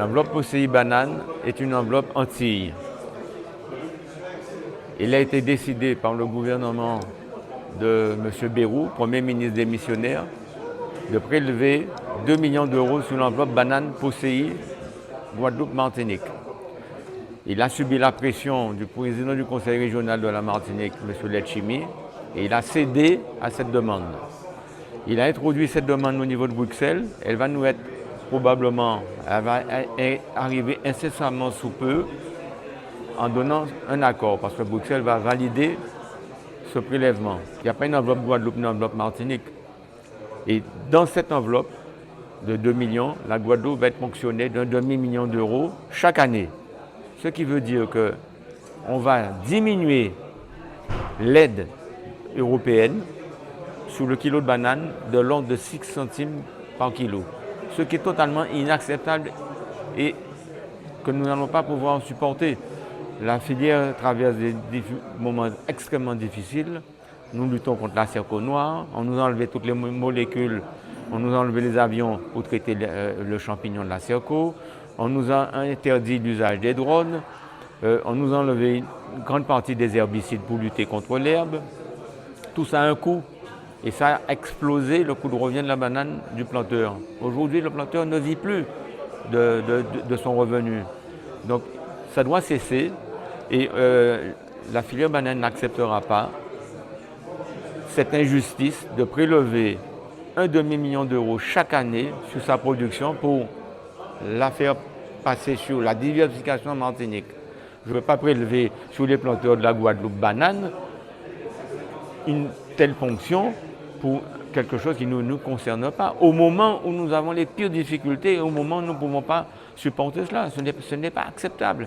L'enveloppe POSEI Banane est une enveloppe Antilles. Il a été décidé par le gouvernement de M. Bayrou, Premier ministre démissionnaire, de prélever 2 millions d'euros sur l'enveloppe Banane POSEI Guadeloupe-Martinique. Il a subi la pression du président du conseil régional de la Martinique, M. Letchimy, et il a cédé à cette demande. Il a introduit cette demande au niveau de Bruxelles. Elle va nous être probablement, elle va arriver incessamment sous peu en donnant un accord, parce que Bruxelles va valider ce prélèvement. Il n'y a pas une enveloppe Guadeloupe, une enveloppe Martinique. Et dans cette enveloppe de 2 millions, la Guadeloupe va être ponctionnée d'un demi-million d'euros chaque année. Ce qui veut dire qu'on va diminuer l'aide européenne sur le kilo de banane de l'ordre de 6 centimes par kilo. Ce qui est totalement inacceptable et que nous n'allons pas pouvoir supporter. La filière traverse des moments extrêmement difficiles. Nous luttons contre la cerco noire. On nous a enlevé toutes les molécules. On nous a enlevé les avions pour traiter le champignon de la cerco. On nous a interdit l'usage des drones. On nous a enlevé une grande partie des herbicides pour lutter contre l'herbe. Tout ça a un coût. Et ça a explosé le coût de revient de la banane du planteur. Aujourd'hui, le planteur ne vit plus de son revenu. Donc, ça doit cesser. Et la filière banane n'acceptera pas cette injustice de prélever un demi-million d'euros chaque année sur sa production pour la faire passer sur la diversification en Martinique. Je ne veux pas prélever sur les planteurs de la Guadeloupe banane une telle ponction pour quelque chose qui ne nous concerne pas, au moment où nous avons les pires difficultés et au moment où nous ne pouvons pas supporter cela. Ce n'est pas acceptable.